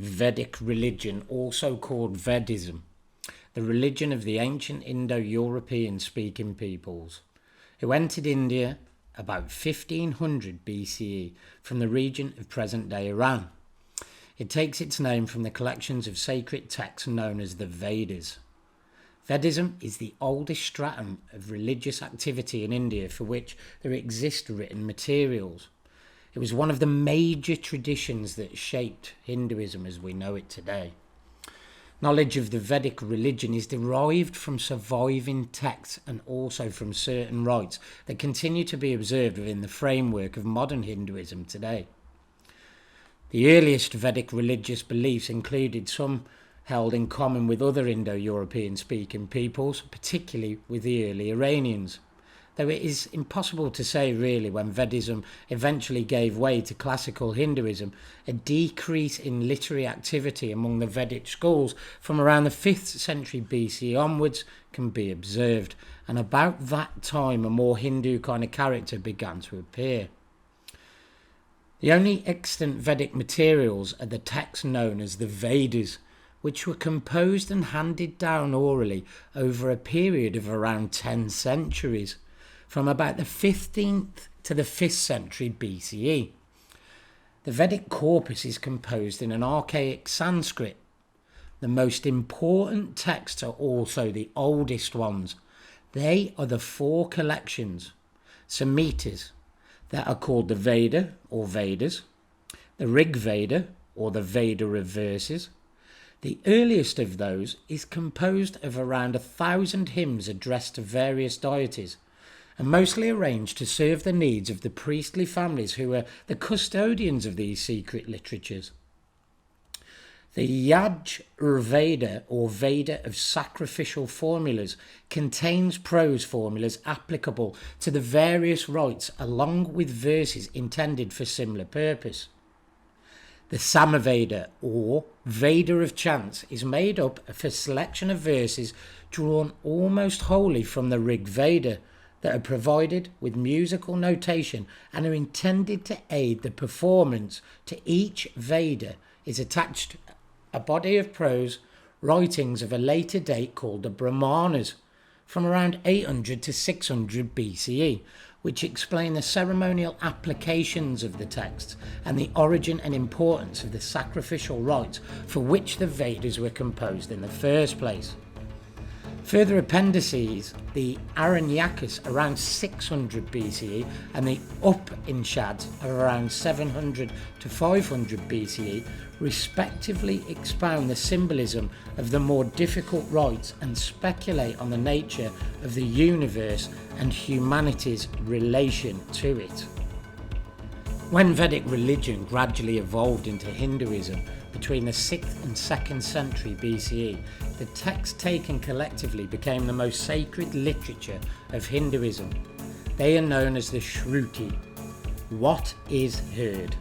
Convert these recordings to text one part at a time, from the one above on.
Vedic religion, also called Vedism, the religion of the ancient Indo-European speaking peoples, who entered India about 1500 BCE from the region of present-day Iran. It takes its name from the collections of sacred texts known as the Vedas. Vedism is the oldest stratum of religious activity in India for which there exist written materials. It was one of the major traditions that shaped Hinduism as we know it today. Knowledge of the Vedic religion is derived from surviving texts and also from certain rites that continue to be observed within the framework of modern Hinduism today. The earliest Vedic religious beliefs included some held in common with other Indo-European speaking peoples, particularly with the early Iranians. Though it is impossible to say really when Vedism eventually gave way to classical Hinduism, a decrease in literary activity among the Vedic schools from around the 5th century BC onwards can be observed, and about that time a more Hindu kind of character began to appear. The only extant Vedic materials are the texts known as the Vedas, which were composed and handed down orally over a period of around 10 centuries. From about the 15th to the 5th century BCE. The Vedic corpus is composed in an archaic Sanskrit. The most important texts are also the oldest ones. They are the 4 collections, Samhitas, that are called the Veda or Vedas, the Rig Veda or the Veda of verses. The earliest of those is composed of around 1,000 hymns addressed to various deities, and mostly arranged to serve the needs of the priestly families who were the custodians of these secret literatures. The Yajurveda, or Veda of sacrificial formulas, contains prose formulas applicable to the various rites along with verses intended for similar purpose. The SAMMI Veda, or Veda of chants, is made up of a selection of verses drawn almost wholly from the Rig Veda, that are provided with musical notation and are intended to aid the performance. To each Veda is attached a body of prose writings of a later date called the Brahmanas, from around 800 to 600 BCE, which explain the ceremonial applications of the texts and the origin and importance of the sacrificial rites for which the Vedas were composed in the first place. Further appendices, the Aranyakas around 600 BCE and the Upanishads around 700 to 500 BCE respectively expound the symbolism of the more difficult rites and speculate on the nature of the universe and humanity's relation to it. When Vedic religion gradually evolved into Hinduism between the 6th and 2nd century BCE, the texts taken collectively became the most sacred literature of Hinduism. They are known as the Shruti, what is heard.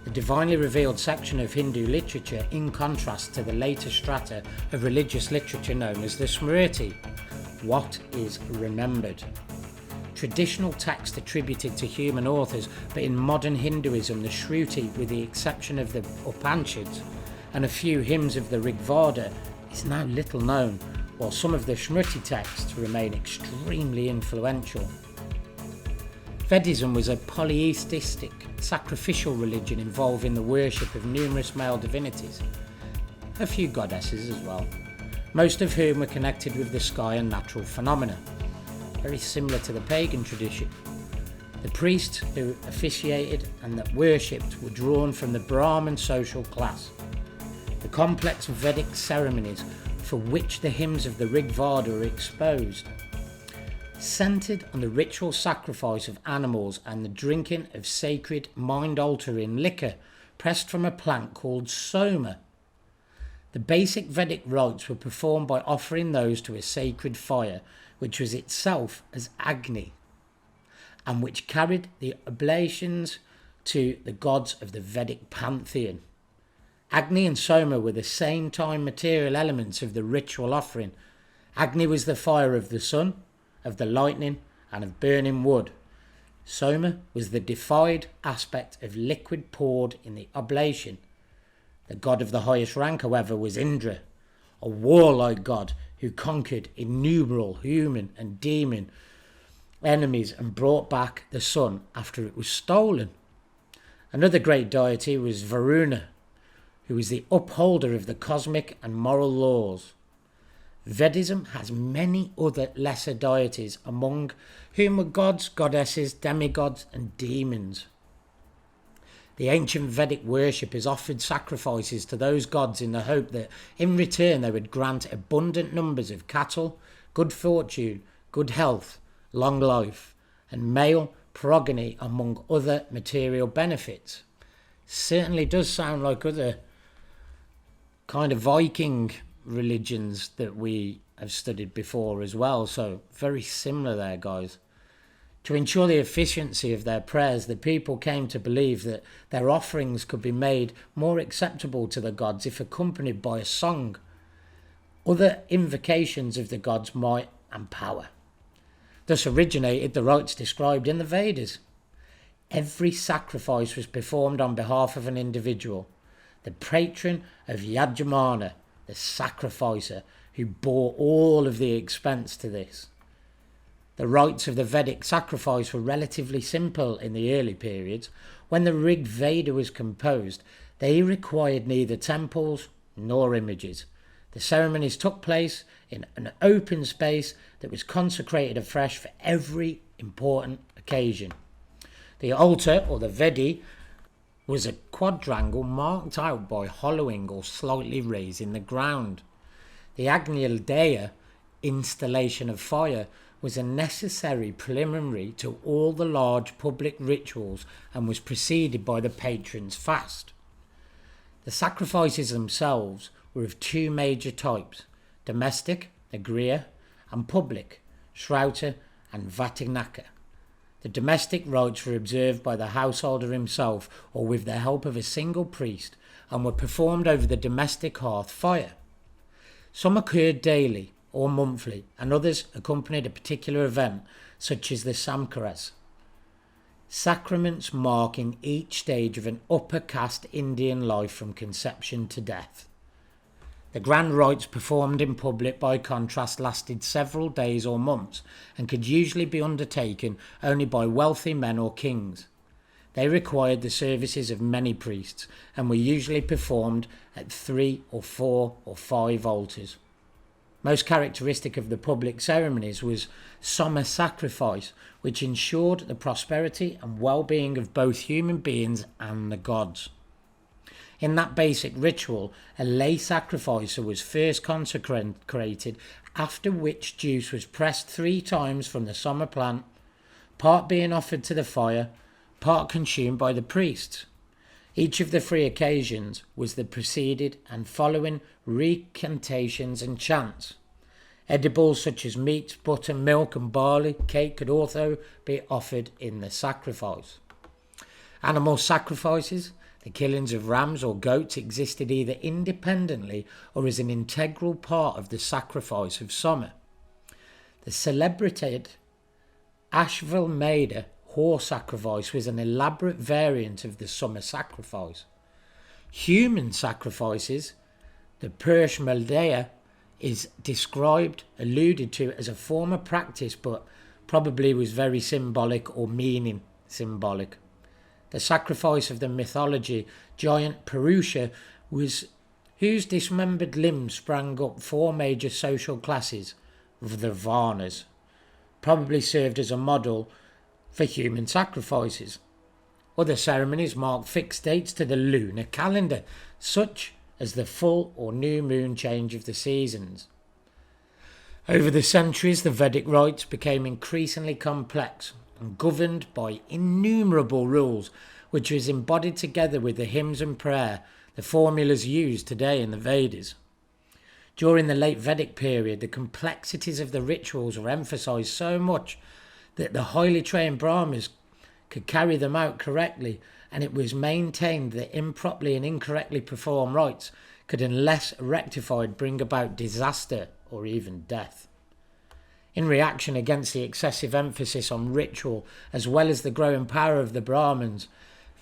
The divinely revealed section of Hindu literature, in contrast to the later strata of religious literature known as the Smriti, what is remembered. Traditional texts attributed to human authors, but in modern Hinduism the Shruti, with the exception of the Upanishads and a few hymns of the Rig Veda, is now little known, while some of the Smriti texts remain extremely influential. Vedism was a polytheistic, sacrificial religion involving the worship of numerous male divinities, a few goddesses as well, most of whom were connected with the sky and natural phenomena, very similar to the pagan tradition. The priests who officiated and that worshipped were drawn from the Brahmin social class. The complex Vedic ceremonies for which the hymns of the Rig Veda are exposed centered on the ritual sacrifice of animals and the drinking of sacred mind-altering liquor pressed from a plant called soma. The basic Vedic rites were performed by offering those to a sacred fire, which was itself as Agni, and which carried the oblations to the gods of the Vedic pantheon. Agni and Soma were the same time material elements of the ritual offering. Agni was the fire of the sun, of the lightning, and of burning wood. Soma was the defied aspect of liquid poured in the oblation. The god of the highest rank, however, was Indra, a warlike god who conquered innumerable human and demon enemies and brought back the sun after it was stolen. Another great deity was Varuna, who was the upholder of the cosmic and moral laws. Vedism has many other lesser deities, among whom were gods, goddesses, demigods, and demons. The ancient Vedic worshippers offered sacrifices to those gods in the hope that in return they would grant abundant numbers of cattle, good fortune, good health, long life, and male progeny, among other material benefits. Certainly does sound like other kind of Viking religions that we have studied before as well, so very similar there, guys. To ensure the efficiency of their prayers, the people came to believe that their offerings could be made more acceptable to the gods if accompanied by a song, other invocations of the gods' might and power. Thus originated the rites described in the Vedas. Every sacrifice was performed on behalf of an individual, the patron of Yajamana, the sacrificer, who bore all of the expense to this. The rites of the Vedic sacrifice were relatively simple in the early periods. When the Rig Veda was composed, they required neither temples nor images. The ceremonies took place in an open space that was consecrated afresh for every important occasion. The altar, or the Vedi, was a quadrangle marked out by hollowing or slightly raising the ground. The Agnyaldeya, installation of fire, was a necessary preliminary to all the large public rituals and was preceded by the patron's fast. The sacrifices themselves were of two major types: domestic, the Griya, and public, Shrauta and Vatinaka. The domestic rites were observed by the householder himself or with the help of a single priest and were performed over the domestic hearth fire. Some occurred daily or monthly, and others accompanied a particular event, such as the Samkaras. Sacraments marking each stage of an upper caste Indian life from conception to death. The grand rites performed in public, by contrast, lasted several days or months and could usually be undertaken only by wealthy men or kings. They required the services of many priests and were usually performed at 3 or 4 or 5 altars. Most characteristic of the public ceremonies was summer sacrifice, which ensured the prosperity and well-being of both human beings and the gods. In that basic ritual, a lay sacrificer was first consecrated, after which juice was pressed 3 times from the summer plant, part being offered to the fire, part consumed by the priests. Each of the 3 occasions was the preceded and following recantations and chants. Edibles such as meat, butter, milk and barley cake could also be offered in the sacrifice. Animal sacrifices, the killings of rams or goats, existed either independently or as an integral part of the sacrifice of summer. The celebrated Ashvamedha horse sacrifice was an elaborate variant of the summer sacrifice. Human sacrifices, the Purshmaldeya, is described, alluded to as a form of practice, but probably was very symbolic or meaning symbolic. The sacrifice of the mythology giant Purusha, was whose dismembered limbs sprang up 4 major social classes, the Varnas, probably served as a model for human sacrifices. Other ceremonies mark fixed dates to the lunar calendar, such as the full or new moon change of the seasons. Over the centuries, the Vedic rites became increasingly complex and governed by innumerable rules, which was embodied together with the hymns and prayer, the formulas used today in the Vedas. During the late Vedic period, the complexities of the rituals were emphasized so much that the highly trained Brahmas could carry them out correctly, and it was maintained that improperly and incorrectly performed rites could, unless rectified, bring about disaster or even death. In reaction against the excessive emphasis on ritual, as well as the growing power of the Brahmins,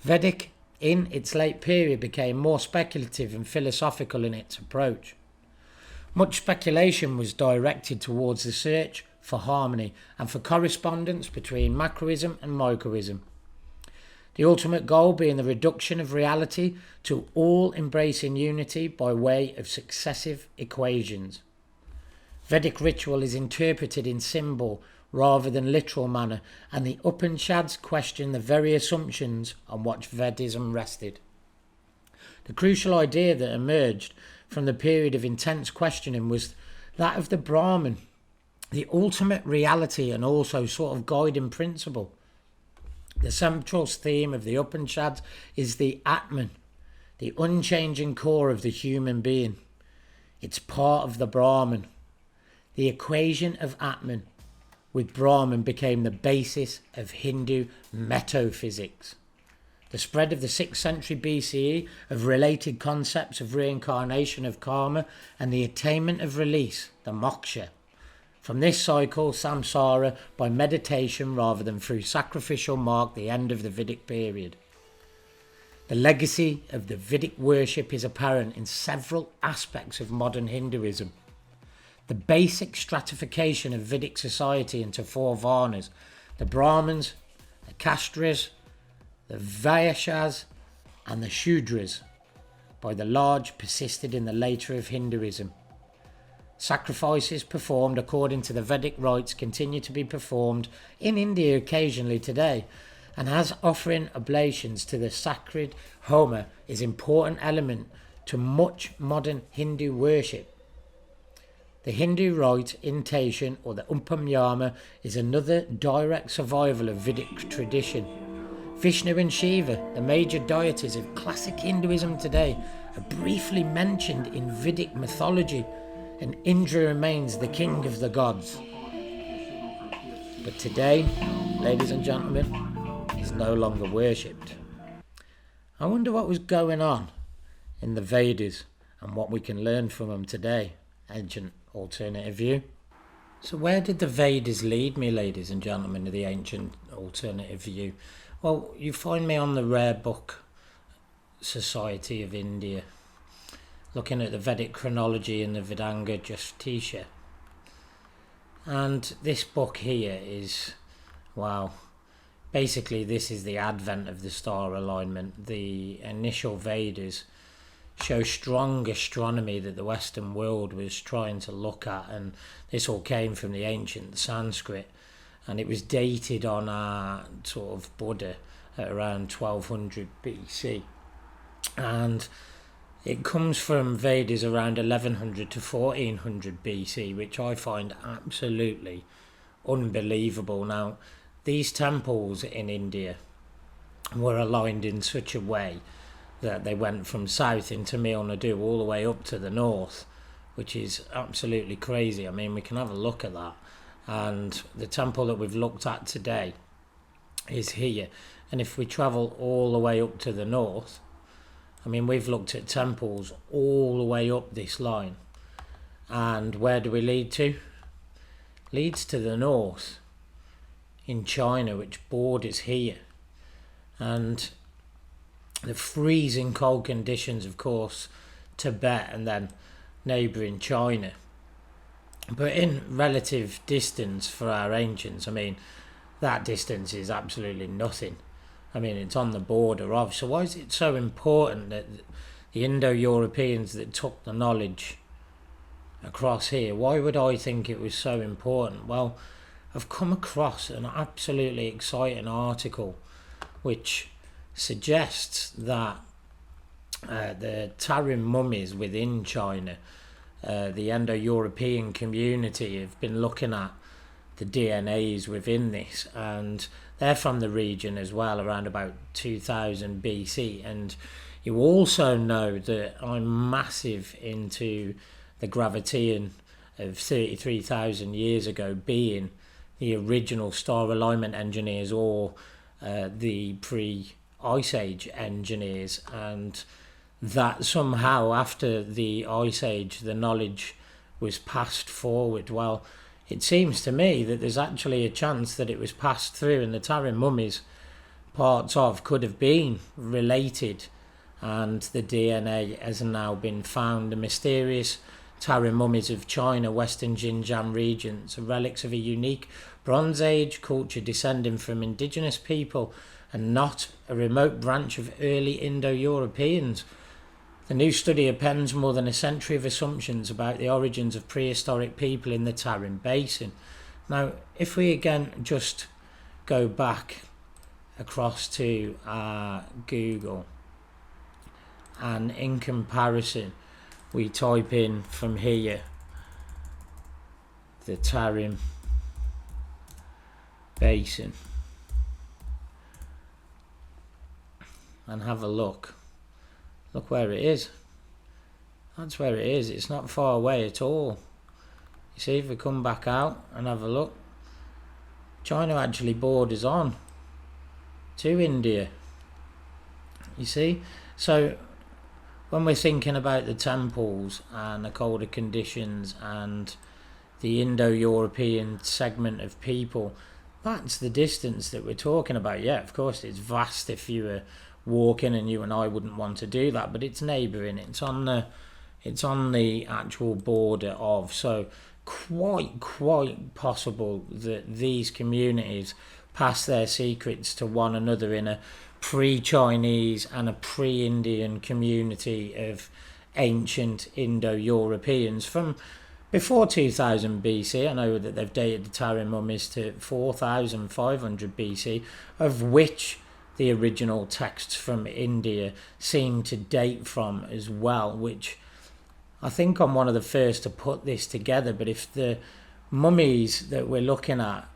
Vedic in its late period became more speculative and philosophical in its approach. Much speculation was directed towards the search for harmony and for correspondence between macroism and microism. The ultimate goal being the reduction of reality to all-embracing unity by way of successive equations. Vedic ritual is interpreted in symbol rather than literal manner, and the Upanishads question the very assumptions on which Vedism rested. The crucial idea that emerged from the period of intense questioning was that of the Brahman, the ultimate reality and also sort of guiding principle. The central theme of the Upanishads is the Atman, the unchanging core of the human being. It's part of the Brahman. The equation of Atman with Brahman became the basis of Hindu metaphysics. The spread of the 6th century BCE of related concepts of reincarnation of karma and the attainment of release, the moksha. From this cycle, samsara, by meditation rather than through sacrificial, marked the end of the Vedic period. The legacy of the Vedic worship is apparent in several aspects of modern Hinduism. The basic stratification of Vedic society into 4 varnas, the Brahmins, the Kastras, the Vaishyas and the Shudras, by the large persisted in the later of Hinduism. Sacrifices performed according to the Vedic rites continue to be performed in India occasionally today, and as offering oblations to the sacred Homa is an important element to much modern Hindu worship. The Hindu rite intation, or the Upamyama, is another direct survival of Vedic tradition. Vishnu and Shiva, the major deities of classic Hinduism today, are briefly mentioned in Vedic mythology, and Indra remains the king of the gods. But today, ladies and gentlemen, is no longer worshipped. I wonder what was going on in the Vedas and what we can learn from them today. Ancient alternative view. So where did the Vedas lead me, ladies and gentlemen, of the ancient alternative view? Well, you find me on the Rare Book Society of India, looking at the Vedic chronology and the Vedanga Justitia. And this book here is, wow, basically this is the advent of the star alignment. The initial Vedas show strong astronomy that the Western world was trying to look at, and this all came from the ancient Sanskrit, and it was dated on our sort of Buddha at around 1200 BC, and it comes from Vedas around 1100 to 1400 BC, which I find absolutely unbelievable. Now, these temples in India were aligned in such a way that they went from south in Tamil Nadu all the way up to the north, which is absolutely crazy. I mean, we can have a look at that. And the temple that we've looked at today is here. And if we travel all the way up to the north, I mean, we've looked at temples all the way up this line. And where do we lead to? Leads to the north, in China, which borders here. And the freezing cold conditions, of course, Tibet and then neighbouring China. But in relative distance for our ancients, I mean, that distance is absolutely nothing. I mean, it's on the border of. So why is it so important that the Indo-Europeans that took the knowledge across here, why would I think it was so important? Well, I've come across an absolutely exciting article which suggests that the Tarim mummies within China, the Indo-European community, have been looking at the DNAs within this, and they're from the region as well, around about 2000 BC. And you also know that I'm massive into the Gravitian of 33,000 years ago being the original star alignment engineers, or the pre-Ice Age engineers, and that somehow after the Ice Age the knowledge was passed forward. Well, it seems to me that there's actually a chance that it was passed through, and the Tarim mummies parts of could have been related, and the DNA has now been found. The mysterious Tarim mummies of China, Western Xinjiang regions, are relics of a unique Bronze Age culture descending from indigenous people and not a remote branch of early Indo-Europeans. The new study appends more than a century of assumptions about the origins of prehistoric people in the Tarim Basin. Now, if we again just go back across to Google, and in comparison, we type in from here the Tarim Basin and have a look. Look where it is. That's where it is. It's not far away at all. You see, if we come back out and have a look, China actually borders on to India. You see? So when we're thinking about the temples and the colder conditions and the Indo-European segment of people, that's the distance that we're talking about. Yeah, of course, it's vast if you were walking, and you and I wouldn't want to do that, but it's neighbouring. It's on the actual border of. So quite possible that these communities pass their secrets to one another in a pre-Chinese and a pre-Indian community of ancient Indo-Europeans from before 2000 BC. I know that they've dated the Tarim mummies to 4500 BC, of which the original texts from India seem to date from as well, which I think I'm one of the first to put this together. But if the mummies that we're looking at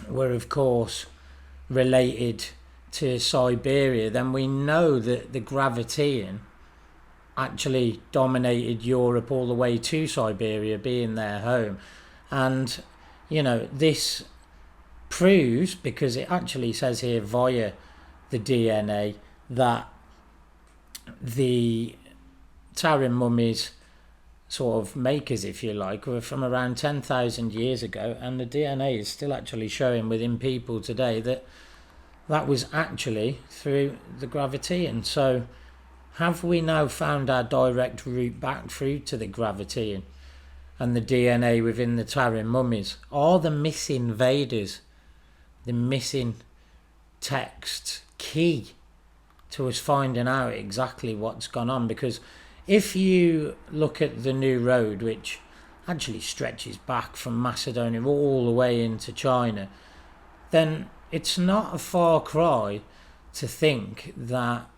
were of course related to Siberia, then we know that the Gravitian actually dominated Europe all the way to Siberia, being their home. And you know, this proves, because it actually says here via the DNA, that the Tarim mummies sort of makers, if you like, were from around 10,000 years ago, and the DNA is still actually showing within people today that that was actually through the Gravitian. So have we now found our direct route back through to the Gravitian and the DNA within the Tarim mummies? Are the missing Vedas, the missing texts, key to us finding out exactly what's gone on? Because if you look at the new road, which actually stretches back from Macedonia all the way into China, then it's not a far cry to think that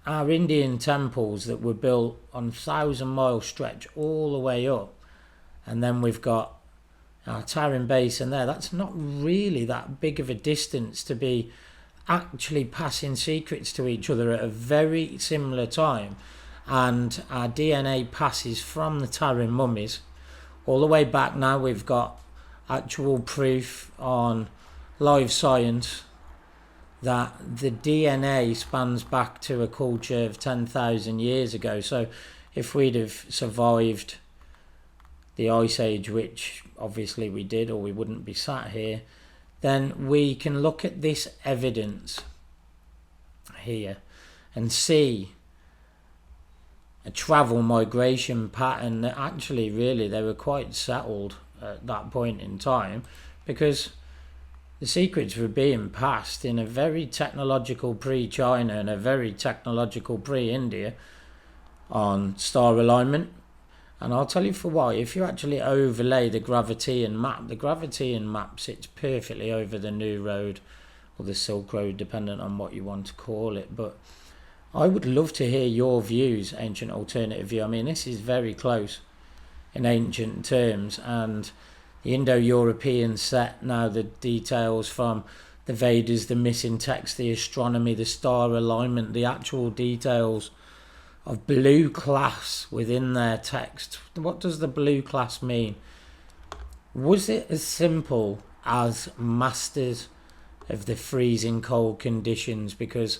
our Indian temples that were built on 1,000-mile stretch all the way up, and then we've got our Tarim Basin there, that's not really that big of a distance to be actually passing secrets to each other at a very similar time. And our DNA passes from the Tarim mummies all the way back. Now we've got actual proof on live science that the DNA spans back to a culture of 10,000 years ago. So if we'd have survived the Ice Age, which obviously we did, or we wouldn't be sat here, then we can look at this evidence here and see a travel migration pattern that actually really they were quite settled at that point in time, because the secrets were being passed in a very technological pre-China and a very technological pre-India on star alignment. And I'll tell you for why. If you actually overlay the Gravitian map sits perfectly over the New Road or the Silk Road, depending on what you want to call it. But I would love to hear your views, Ancient Alternative View. I mean, this is very close in ancient terms, and the Indo-European set now the details from the Vedas, the missing text, the astronomy, the star alignment, the actual details of blue class within their text. What does the blue class mean? Was it as simple as masters of the freezing cold conditions? Because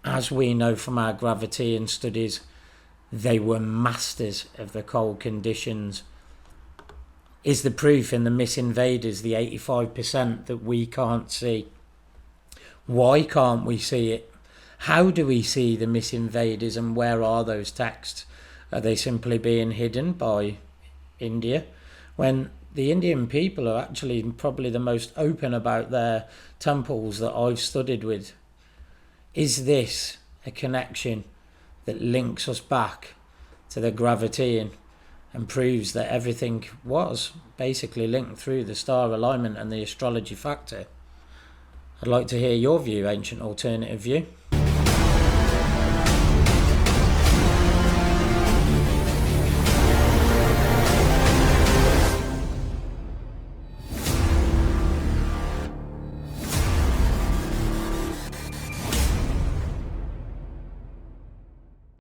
as we know from our Gravitian studies, they were masters of the cold conditions. Is the proof in the missing Vedas, the 85% that we can't see? Why can't we see it? How do we see the missing Vedas, and where are those texts? Are they simply being hidden by India? When the Indian people are actually probably the most open about their temples that I've studied with. Is this a connection that links us back to the Gravitian and proves that everything was basically linked through the star alignment and the astrology factor? I'd like to hear your view, Ancient Alternative View.